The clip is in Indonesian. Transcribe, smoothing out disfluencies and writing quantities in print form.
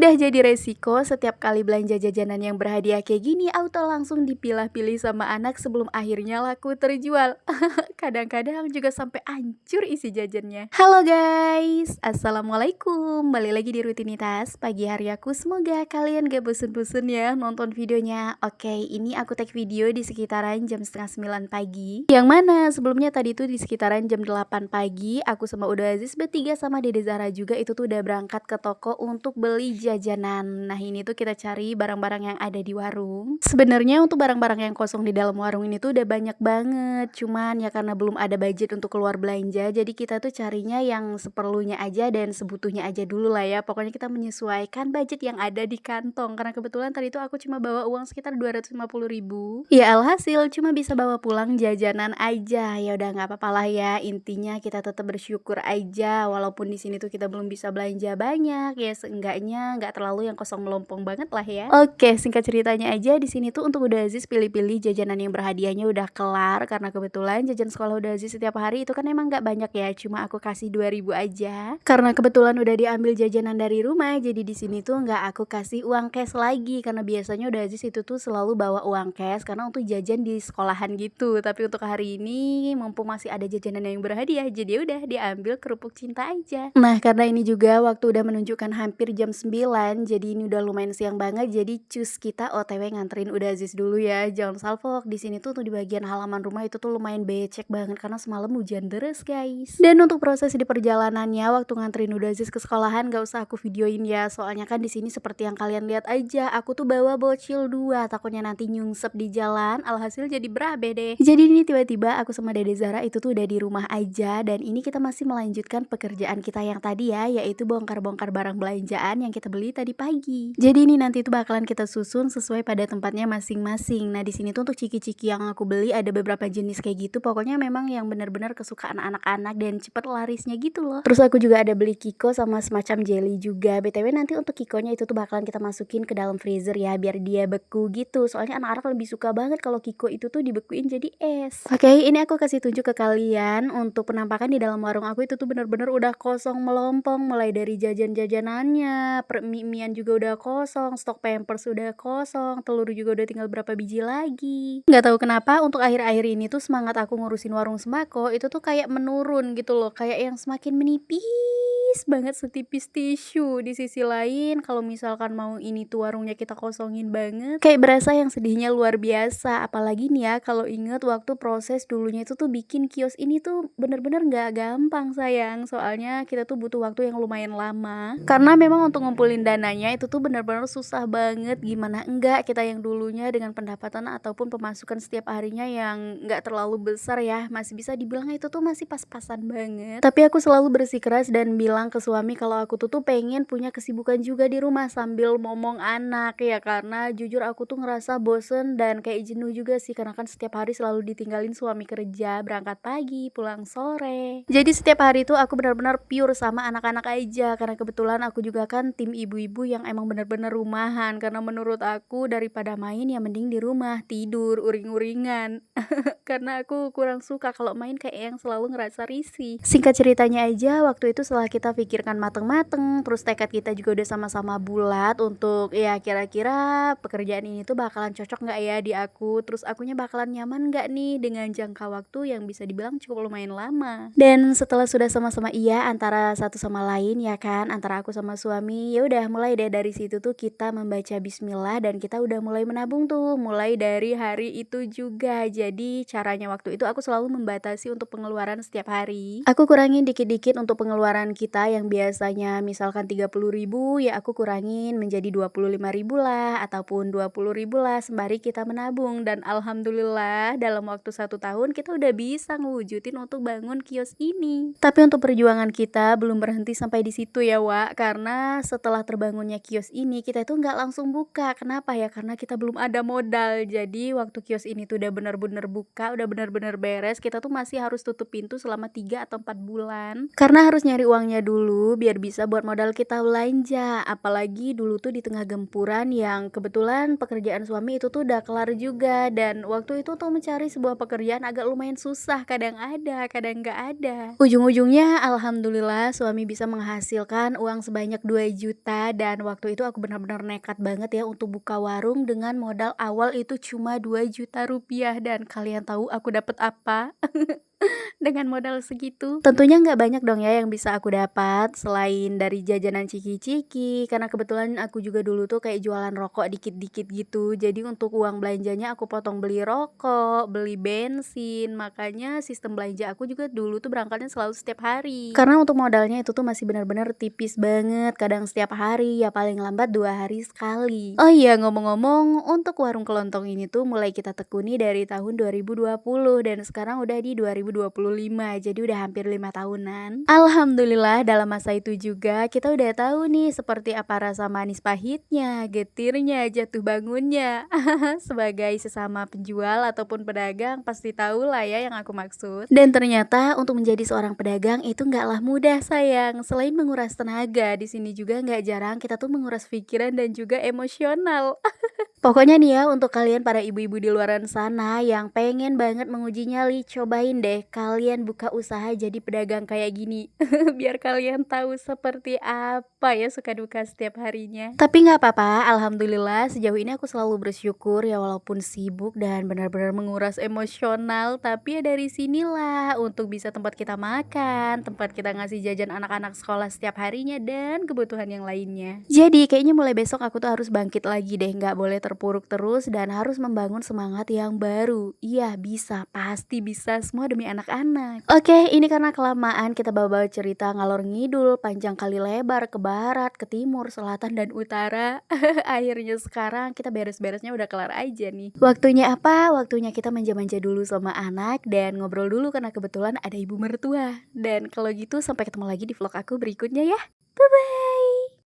Udah jadi resiko setiap kali belanja jajanan yang berhadiah kayak gini auto langsung dipilah-pilih sama anak sebelum akhirnya laku terjual. Kadang-kadang juga sampai hancur isi jajannya. Halo guys, assalamualaikum. Balik lagi di rutinitas pagi hari aku. Semoga kalian gak bosen-bosen ya nonton videonya. Oke, ini aku tag video di sekitaran jam setengah 9 pagi. Yang mana sebelumnya tadi tuh di sekitaran jam 8 pagi aku sama Uda Aziz bertiga sama Dede Zara juga itu tuh udah berangkat ke toko untuk beli jajanan. Nah, ini tuh kita cari barang-barang yang ada di warung. Sebenarnya untuk barang-barang yang kosong di dalam warung ini tuh udah banyak banget. Cuman ya karena belum ada budget untuk keluar belanja, jadi kita tuh carinya yang seperlunya aja dan sebutuhnya aja dulu lah ya. Pokoknya kita menyesuaikan budget yang ada di kantong. Karena kebetulan tadi tuh aku cuma bawa uang sekitar 250.000. Ya alhasil cuma bisa bawa pulang jajanan aja. Ya udah nggak apa-apa lah ya. Intinya kita tetap bersyukur aja walaupun di sini tuh kita belum bisa belanja banyak, ya seenggaknya nggak terlalu yang kosong melompong banget lah ya. Oke, singkat ceritanya aja di sini tuh untuk Uda Aziz pilih-pilih jajanan yang berhadiahnya udah kelar karena kebetulan jajan sekolah Uda Aziz setiap hari itu kan emang nggak banyak ya, cuma aku kasih 2.000 aja. Karena kebetulan udah diambil jajanan dari rumah, jadi di sini tuh nggak aku kasih uang cash lagi karena biasanya Uda Aziz itu tuh selalu bawa uang cash karena untuk jajan di sekolahan gitu. Tapi untuk hari ini mumpung masih ada jajanan yang berhadiah, jadi udah diambil kerupuk cinta aja. Nah, karena ini juga waktu udah menunjukkan hampir jam 9, jadi ini udah lumayan siang banget. Jadi cus kita OTW nganterin Uda Aziz dulu ya. Jangan salfok. Di sini tuh di bagian halaman rumah itu tuh lumayan becek banget karena semalam hujan deras, guys. Dan untuk proses di perjalanannya waktu nganterin Uda Aziz ke sekolahan gak usah aku videoin ya. Soalnya kan di sini seperti yang kalian lihat aja, aku tuh bawa bocil 2, takutnya nanti nyungsep di jalan. Alhasil jadi berabe deh. Jadi ini tiba-tiba aku sama Dede Zara itu tuh udah di rumah aja, dan ini kita masih melanjutkan pekerjaan kita yang tadi ya, yaitu bongkar-bongkar barang belanjaan yang kita beli tadi pagi. Jadi ini nanti tuh bakalan kita susun sesuai pada tempatnya masing-masing. Nah, di sini tuh untuk ciki-ciki yang aku beli ada beberapa jenis kayak gitu. Pokoknya memang yang benar-benar kesukaan anak-anak dan cepet larisnya gitu loh. Terus aku juga ada beli Kiko sama semacam jelly juga. BTW nanti untuk Kikonya itu tuh bakalan kita masukin ke dalam freezer ya biar dia beku gitu. Soalnya anak-anak lebih suka banget kalau Kiko itu tuh dibekuin jadi es. Oke, ini aku kasih tunjuk ke kalian untuk penampakan di dalam warung aku itu tuh bener-bener udah kosong melompong, mulai dari jajan-jajanannya, mie-mian juga udah kosong, stok pampers udah kosong, telur juga udah tinggal berapa biji lagi. Nggak tahu kenapa untuk akhir-akhir ini tuh semangat aku ngurusin warung sembako itu tuh kayak menurun gitu loh, kayak yang semakin menipis banget setipis tisu. Di sisi lain kalau misalkan mau ini tuh warungnya kita kosongin banget, kayak berasa yang sedihnya luar biasa. Apalagi nih ya kalau inget waktu proses dulunya itu tuh bikin kios ini tuh bener-bener nggak gampang sayang. Soalnya kita tuh butuh waktu yang lumayan lama karena memang untuk ngumpulin dananya itu tuh bener-bener susah banget. Gimana enggak kita yang dulunya dengan pendapatan ataupun pemasukan setiap harinya yang nggak terlalu besar ya, masih bisa dibilang itu tuh masih pas-pasan banget. Tapi aku selalu bersikeras dan bilang ke suami kalau aku tuh pengen punya kesibukan juga di rumah sambil momong anak ya, karena jujur aku tuh ngerasa bosen dan kayak jenuh juga sih karena kan setiap hari selalu ditinggalin suami kerja, berangkat pagi pulang sore. Jadi setiap hari tuh aku benar-benar pure sama anak-anak aja karena kebetulan aku juga kan tim ibu-ibu yang emang benar-benar rumahan. Karena menurut aku daripada main ya mending di rumah tidur uring-uringan. Karena aku kurang suka kalau main kayak yang selalu ngerasa risih. Singkat ceritanya aja, waktu itu setelah kita pikirkan mateng-mateng, terus tekad kita juga udah sama-sama bulat untuk ya kira-kira pekerjaan ini tuh bakalan cocok nggak ya di aku, terus akunya bakalan nyaman nggak nih dengan jangka waktu yang bisa dibilang cukup lumayan lama. Dan setelah sudah sama-sama iya antara satu sama lain ya kan, antara aku sama suami, ya udah mulai deh dari situ tuh kita membaca bismillah dan kita udah mulai menabung tuh mulai dari hari itu juga. Jadi caranya waktu itu aku selalu membatasi untuk pengeluaran setiap hari. Aku kurangin dikit-dikit untuk pengeluaran kita yang biasanya misalkan 30.000 ya aku kurangin menjadi 25.000 lah ataupun 20.000 lah sembari kita menabung. Dan alhamdulillah dalam waktu 1 tahun kita udah bisa ngewujudin untuk bangun kios ini. Tapi untuk perjuangan kita belum berhenti sampai di situ ya Wak, karena setelah terbangunnya kios ini kita itu nggak langsung buka. Kenapa ya? Karena kita belum ada modal. Jadi waktu kios ini tuh udah bener-bener buka, udah bener-bener beres, kita tuh masih harus tutup pintu selama 3 atau 4 bulan karena harus nyari uangnya dulu biar bisa buat modal kita belanja. Apalagi dulu tuh di tengah gempuran yang kebetulan pekerjaan suami itu tuh udah kelar juga, dan waktu itu tuh mencari sebuah pekerjaan agak lumayan susah, kadang ada kadang nggak ada. Ujung-ujungnya alhamdulillah suami bisa menghasilkan uang sebanyak 2 juta juta dan waktu itu aku benar-benar nekat banget ya untuk buka warung dengan modal awal itu cuma 2 juta rupiah dan kalian tahu aku dapat apa? Dengan modal segitu, tentunya nggak banyak dong ya yang bisa aku dapat selain dari jajanan ciki-ciki, karena kebetulan aku juga dulu tuh kayak jualan rokok dikit-dikit gitu. Jadi untuk uang belanjanya aku potong beli rokok, beli bensin, makanya sistem belanja aku juga dulu tuh berangkatnya selalu setiap hari. Karena untuk modalnya itu tuh masih benar-benar tipis banget, kadang setiap hari ya paling lambat 2 hari sekali. Oh iya, ngomong-ngomong, untuk warung kelontong ini tuh mulai kita tekuni dari tahun 2020 dan sekarang udah di 2025, jadi udah hampir 5 tahunan. Alhamdulillah dalam masa itu juga kita udah tahu nih seperti apa rasa manis pahitnya, getirnya, jatuh bangunnya. Sebagai sesama penjual ataupun pedagang pasti tahu lah ya yang aku maksud. Dan ternyata untuk menjadi seorang pedagang itu nggaklah mudah sayang. Selain menguras tenaga, di sini juga nggak jarang kita tuh menguras pikiran dan juga emosional. Pokoknya nih ya, untuk kalian para ibu-ibu di luaran sana yang pengen banget menguji nyali, cobain deh kalian buka usaha jadi pedagang kayak gini. Biar kalian tahu seperti apa ya suka duka setiap harinya. Tapi nggak apa-apa, alhamdulillah sejauh ini aku selalu bersyukur ya walaupun sibuk dan benar-benar menguras emosional, tapi ya dari sinilah untuk bisa tempat kita makan, tempat kita ngasih jajan anak-anak sekolah setiap harinya dan kebutuhan yang lainnya. Jadi kayaknya mulai besok aku tuh harus bangkit lagi deh, nggak boleh terpuruk terus dan harus membangun semangat yang baru. Iya bisa, pasti bisa, semua demi anak-anak. Oke, ini karena kelamaan kita bawa-bawa cerita ngalor ngidul, panjang kali lebar, ke barat, ke timur, selatan, dan utara. Akhirnya sekarang kita beres-beresnya udah kelar aja nih. Waktunya apa? Waktunya kita manja-manja dulu sama anak dan ngobrol dulu karena kebetulan ada ibu mertua. Dan kalau gitu sampai ketemu lagi di vlog aku berikutnya ya. Bye-bye!